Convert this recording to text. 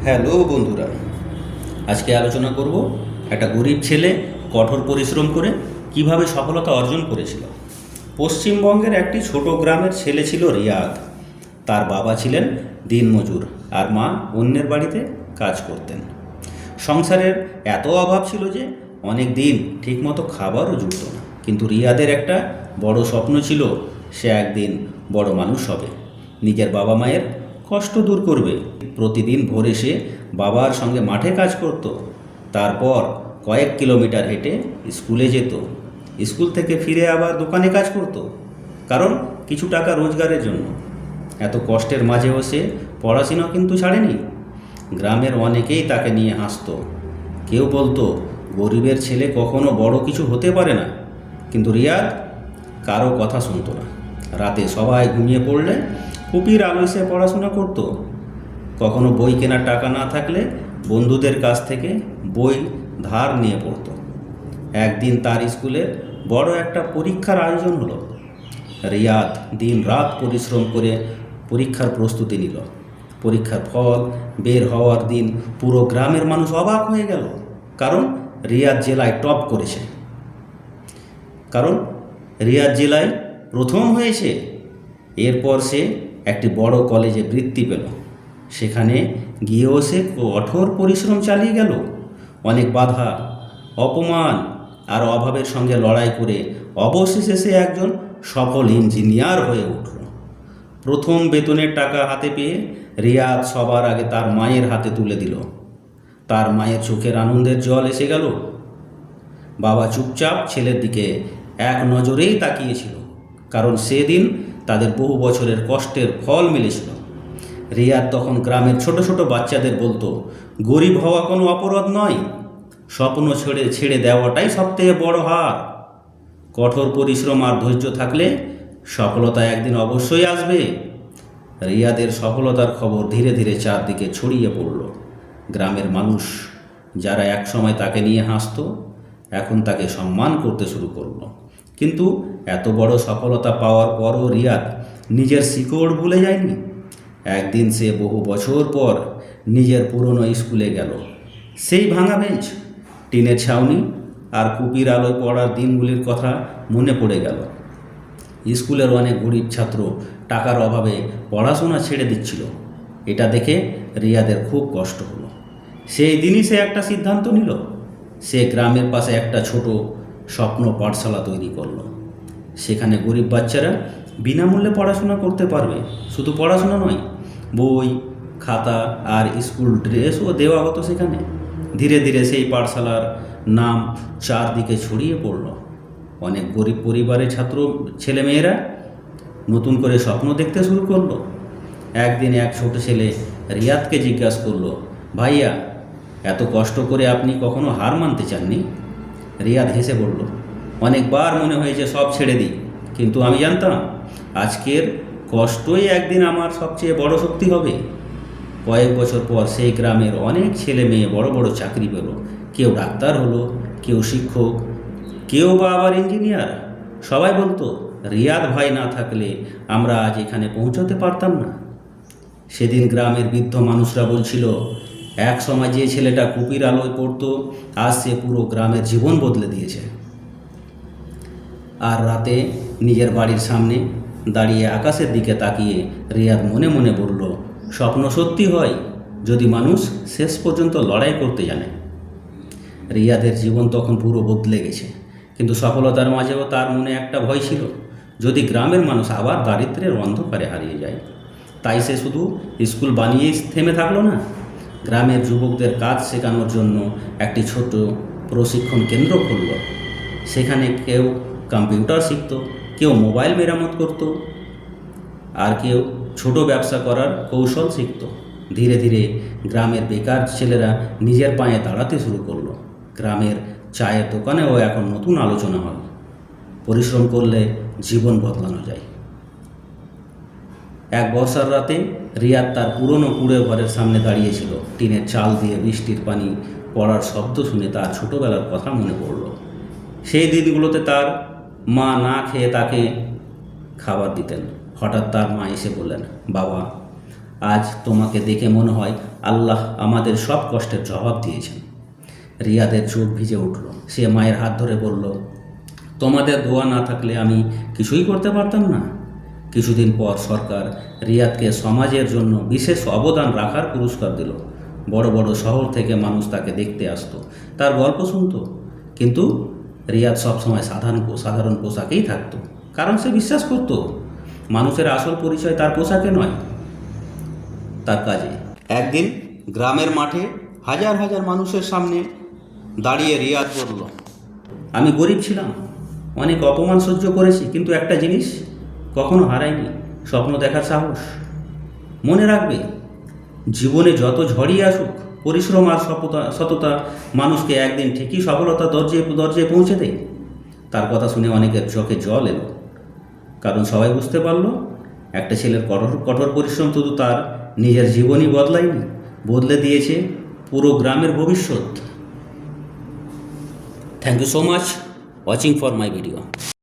Hello বন্ধুরা, আজকে আলোচনা করব একটা গরিব ছেলে কঠোর পরিশ্রম করে কিভাবে সফলতা অর্জন করেছিল। পশ্চিমবঙ্গের একটি ছোট গ্রামের ছেলে ছিল রিয়াদ। তার বাবা ছিলেন দিনমজুর আর মা অন্যের বাড়িতে কাজ করতেন। সংসারের এত অভাব ছিল যে অনেক দিন ঠিকমতো খাবারও জুটত না। কিন্তু রিয়াদের একটা বড় স্বপ্ন ছিল, সে একদিন বড় মানুষ হবে, নিজের বাবা মায়ের কষ্ট দূর করবে। প্রতিদিন ভোরে সে বাবার সঙ্গে মাঠে কাজ করত, তারপর কয়েক কিলোমিটার হেঁটে স্কুলে যেত। স্কুল থেকে ফিরে আবার দোকানে কাজ করত, কারণ কিছু টাকা রোজগারের জন্য। এত কষ্টের মাঝেও সে পড়াশোনা কিন্তু ছাড়েনি। গ্রামের অনেকেই তাকে নিয়ে হাসতো। কেউ বলতো গরিবের ছেলে কখনো বড় কিছু হতে পারে না। কিন্তু রিয়াদ কারো কথা শুনতো না। রাতে সবাই ঘুমিয়ে পড়লে কুপির আলোয় সে পড়াশোনা করত। কখনো বই কেনার টাকা না থাকলে বন্ধুদের কাছ থেকে বই ধার নিয়ে পড়ত। একদিন তার স্কুলে বড় একটা পরীক্ষার আয়োজন হলো। রিয়াদ দিন রাত পরিশ্রম করে পরীক্ষার প্রস্তুতি নিল। পরীক্ষার ফল বের হওয়ার দিন পুরো গ্রামের মানুষ অবাক হয়ে গেল, কারণ রিয়াদ জেলায় টপ করেছে। কারণ রিয়াদ জেলায় প্রথম হয়েছে। এরপর সে একটি বড় কলেজে বৃত্তি পেল। সেখানে গিয়েও সে কঠোর পরিশ্রম চালিয়ে গেল। অনেক বাধা, অপমান আর অভাবের সঙ্গে লড়াই করে অবশেষে সে একজন সফল ইঞ্জিনিয়ার হয়ে উঠল। প্রথম বেতনের টাকা হাতে পেয়ে রিয়াদ সবার আগে তার মায়ের হাতে তুলে দিল। তার মায়ের চোখের আনন্দের জল এসে গেল। বাবা চুপচাপ ছেলের দিকে এক নজরেই তাকিয়েছিল, কারণ সেদিন তাদের বহু বছরের কষ্টের ফল মিলেছিল। রিয়াদ তখন গ্রামের ছোট ছোট বাচ্চাদের বলতো, গরিব হওয়া কোনো অপরাধ নয়, স্বপ্ন ছেড়ে ছেড়ে দেওয়াটাই সবথেকে বড় হার। কঠোর পরিশ্রম আর ধৈর্য থাকলে সফলতা একদিন অবশ্যই আসবে। রিয়াদের সফলতার খবর ধীরে ধীরে চারদিকে ছড়িয়ে পড়ল। গ্রামের মানুষ যারা একসময় তাকে নিয়ে হাসতো, এখন তাকে সম্মান করতে শুরু করলো। কিন্তু এত বড় সফলতা পাওয়ার পরও রিয়াদ নিজের শিকড় ভুলে যায়নি। একদিন সে বহু বছর পর নিজের পুরনো স্কুলে গেল। সেই ভাঙা বেঞ্চ, টিনের ছাউনি আর কুপির আলোয় পড়ার দিনগুলির কথা মনে পড়ে গেল। স্কুলের অনেক গরিব ছাত্র টাকার অভাবে পড়াশোনা ছেড়ে দিচ্ছিল। এটা দেখে রিয়াদের খুব কষ্ট হলো। সেই দিনই সে একটা সিদ্ধান্ত নিল। সে গ্রামের পাশে একটা ছোট স্বপ্ন পাঠশালা তৈরি করলো। সেখানে গরিব বাচ্চারা বিনামূল্যে পড়াশোনা করতে পারবে। শুধু পড়াশোনা নয়, বই, খাতা আর স্কুল ড্রেসও দেওয়া হতো সেখানে। ধীরে ধীরে সেই পাঠশালার নাম চারদিকে ছড়িয়ে পড়ল। অনেক গরিব পরিবারের ছাত্র ছেলেমেয়েরা নতুন করে স্বপ্ন দেখতে শুরু করলো। একদিন এক ছোট ছেলে রিয়াদকে জিজ্ঞাসা করলো, ভাইয়া, এত কষ্ট করে আপনি কখনো হার মানতে চাননি? রিয়াদ হেসে বলল, অনেকবার মনে হয়েছে সব ছেড়ে দিই, কিন্তু আমি জানতাম আজকের কষ্টই একদিন আমার সবচেয়ে বড় শক্তি হবে। কয়েক বছর পর সেই গ্রামের অনেক ছেলে মেয়ে বড় বড় চাকরি পেল। কেউ ডাক্তার হলো, কেউ শিক্ষক, কেউ বা আবার ইঞ্জিনিয়ার। সবাই বলতো, রিয়াদ ভাই না থাকলে আমরা আজ এখানে পৌঁছতে পারতাম না। সেদিন গ্রামের বৃদ্ধ মানুষরা বলছিল, এক সময় যে ছেলেটা কুপির আলোয় পড়তো, আজ সে পুরো গ্রামের জীবন বদলে দিয়েছে। আর রাতে নিজের বাড়ির সামনে দাঁড়িয়ে আকাশের দিকে তাকিয়ে রিয়াদ মনে মনে বলল, স্বপ্ন সত্যি হয় যদি মানুষ শেষ পর্যন্ত লড়াই করতে জানে। রিয়াদের জীবন তখন পুরো বদলে গেছে। কিন্তু সফলতার মাঝেও তার মনে একটা ভয় ছিল, যদি গ্রামের মানুষ আবার দারিদ্র্যের অন্ধকারে হারিয়ে যায়। তাই সে শুধু স্কুল বানিয়েই থেমে থাকলো না, গ্রামের যুবকদের কাজ শেখানোর জন্য একটি ছোট প্রশিক্ষণ কেন্দ্র খুলল। সেখানে কেউ কম্পিউটার শিখত, কেউ মোবাইল মেরামত করত, আর কেউ ছোট ব্যবসা করার কৌশল শিখত। ধীরে ধীরে গ্রামের বেকার ছেলেরা নিজের পায়ে দাঁড়াতে শুরু করলো। গ্রামের চায়ের দোকানেও এখন নতুন আলোচনা হয়, পরিশ্রম করলে জীবন বদলানো যায়। এক বর্ষার রাতে রিয়াদ তার পুরনো কুঁড়ে ঘরের সামনে দাঁড়িয়েছিল। টিনের চাল দিয়ে বৃষ্টির পানি পড়ার শব্দ শুনে তার ছোটোবেলার কথা মনে পড়ল। সেই দিনগুলোতে তার মা না খেয়ে তাকে খাবার দিতেন। হঠাৎ তার মা এসে বললেন, বাবা, আজ তোমাকে দেখে মনে হয় আল্লাহ আমাদের সব কষ্টের জবাব দিয়েছেন। রিয়াদের চোখ ভিজে উঠল। সে মায়ের হাত ধরে বলল, তোমাদের দোয়া না থাকলে আমি কিছুই করতে পারতাম না। কিছুদিন পর সরকার রিয়াদকে সমাজের জন্য বিশেষ অবদান রাখার পুরস্কার দিল। বড় বড় শহর থেকে মানুষ তাকে দেখতে আসতো, তার গল্প শুনতো। কিন্তু রিয়াদ সবসময় সাধারণ পোশাকেই থাকতো, কারণ সে বিশ্বাস করত মানুষের আসল পরিচয় তার পোশাকে নয়, তার কাজে। একদিন গ্রামের মাঠে হাজার হাজার মানুষের সামনে দাঁড়িয়ে রিয়াদ বলল, আমি গরিব ছিলাম, অনেক অপমান সহ্য করেছি, কিন্তু একটা জিনিস কখনো হারাইনি, স্বপ্ন দেখার সাহস। মনে রাখবে, জীবনে যত ঝড়ই আসুক, পরিশ্রম আর সততা মানুষকে একদিন ঠিকই সফলতার দরজায় পৌঁছে দেয়। তার কথা শুনে অনেকের চোখে জল এলো, কারণ সবাই বুঝতে পারলো একটা ছেলের কঠোর পরিশ্রম শুধু তার নিজের জীবনই বদলায়নি, বদলে দিয়েছে পুরো গ্রামের ভবিষ্যৎ। Thank you so much watching for my video.